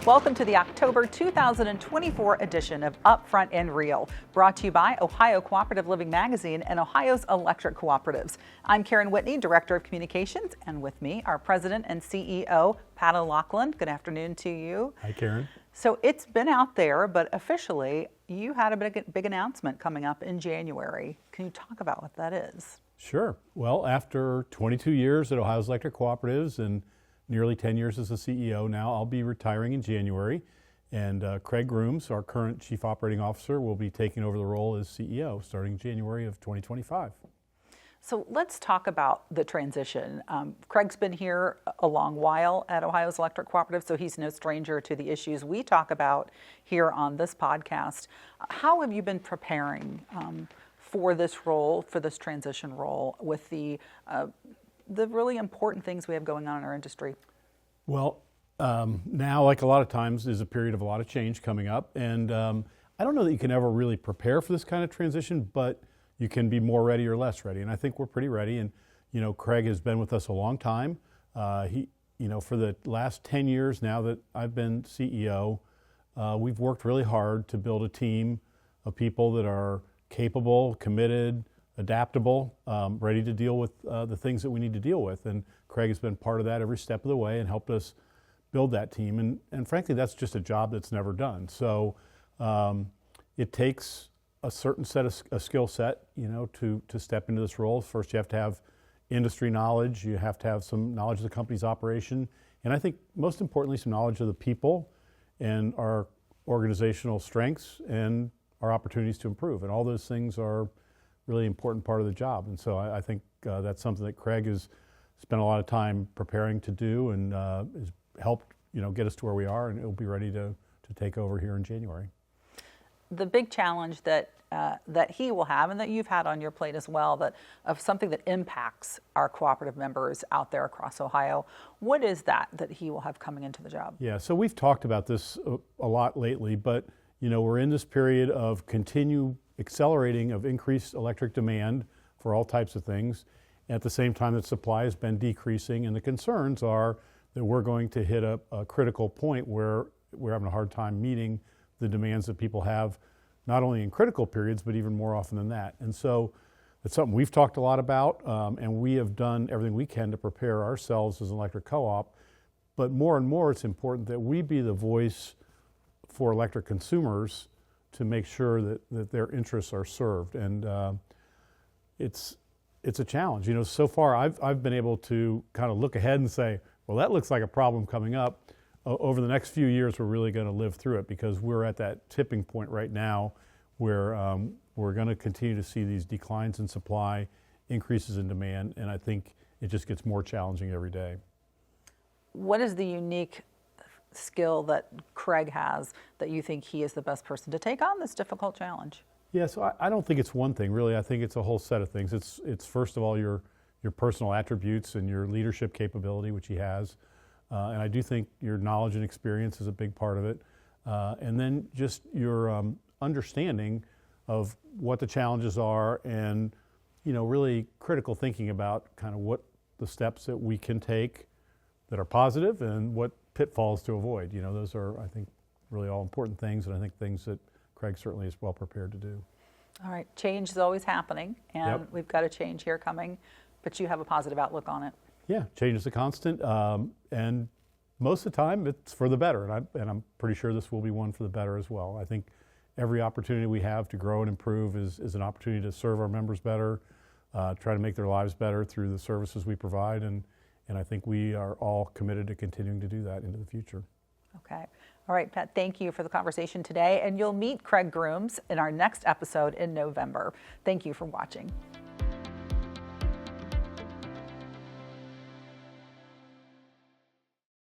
Welcome to the October 2024 edition of Upfront and REAL, brought to you by Ohio Cooperative Living Magazine and Ohio's Electric Cooperatives. I'm Karen Whitney, Director of Communications, and with me, our President and CEO, Pat O'Loughlin. Good afternoon to you. Hi, Karen. So it's been out there, but officially, you had a big announcement coming up in January. Can you talk about what that is? Sure. Well, after 22 years at Ohio's Electric Cooperatives and nearly 10 years as a CEO now, I'll be retiring in January. And Craig Grooms, our current Chief Operating Officer, will be taking over the role as CEO starting January of 2025. So let's talk about the transition. Craig's been here a long while at Ohio's Electric Cooperative, so he's no stranger to the issues we talk about here on this podcast. How have you been preparing for this role, for this transition role, with the really important things we have going on in our industry? Well, now, like a lot of times, is a period of a lot of change coming up. And I don't know that you can ever really prepare for this kind of transition, but you can be more ready or less ready. And I think we're pretty ready. And, you know, Craig has been with us a long time. For the last 10 years now that I've been CEO, we've worked really hard to build a team of people that are capable, committed, adaptable, ready to deal with the things that we need to deal with. And Craig has been part of that every step of the way and helped us build that team. And frankly, that's just a job that's never done. So it takes a certain set of a skill set, you know, to step into this role. First, you have to have industry knowledge. You have to have some knowledge of the company's operation. And I think most importantly, some knowledge of the people and our organizational strengths and our opportunities to improve. And all those things are really important part of the job. And so I think that's something that Craig has spent a lot of time preparing to do and has helped, you know, get us to where we are, and it'll be ready to take over here in January. The big challenge that he will have, and that you've had on your plate as well, that of something that impacts our cooperative members out there across Ohio. What is that he will have coming into the job? Yeah, so we've talked about this a lot lately, but you know, we're in this period of continued accelerating of increased electric demand for all types of things. At the same time that supply has been decreasing, and the concerns are that we're going to hit a critical point where we're having a hard time meeting the demands that people have, not only in critical periods, but even more often than that. And so it's something we've talked a lot about, and we have done everything we can to prepare ourselves as an electric co-op. But more and more, it's important that we be the voice for electric consumers to make sure that their interests are served. And it's a challenge. You know, so far I've been able to kind of look ahead and say, well, that looks like a problem coming up. Over the next few years, we're really going to live through it, because we're at that tipping point right now where we're going to continue to see these declines in supply, increases in demand, and I think it just gets more challenging every day. What is the unique skill that Craig has that you think he is the best person to take on this difficult challenge? Yeah, so I don't think it's one thing, really. I think it's a whole set of things. It's first of all your personal attributes and your leadership capability, which he has. And I do think your knowledge and experience is a big part of it. And then just your understanding of what the challenges are, and, you know, really critical thinking about kind of what the steps that we can take that are positive and what pitfalls to avoid. You know, those are, I think, really all important things, and I think things that Craig certainly is well prepared to do. All right, change is always happening, and we've got a change here coming, but you have a positive outlook on it. Yeah, change is a constant, and most of the time it's for the better, and I'm pretty sure this will be one for the better as well. I think every opportunity we have to grow and improve is an opportunity to serve our members better, try to make their lives better through the services we provide, and I think we are all committed to continuing to do that into the future. Okay. All right, Pat, thank you for the conversation today, and you'll meet Craig Grooms in our next episode in November. Thank you for watching.